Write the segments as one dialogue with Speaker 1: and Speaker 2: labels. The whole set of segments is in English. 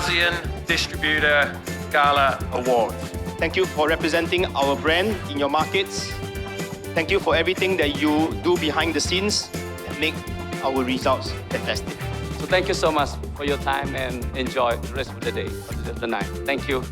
Speaker 1: ASEAN Distributor Gala Award.
Speaker 2: Thank you for representing our brand in your markets. Thank you for everything that you do behind the scenes and make our results fantastic.
Speaker 3: So thank you so much for your time and enjoy the rest of the day, of the night. Thank you.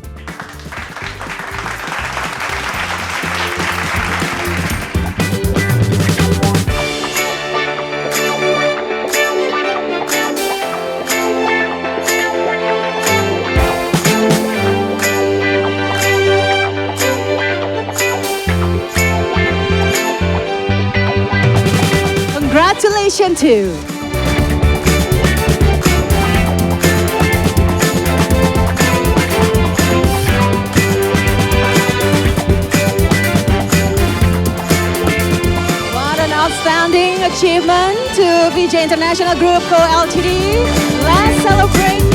Speaker 4: Congratulations to what an outstanding achievement to VJ International Group Co. Ltd. Let's celebrate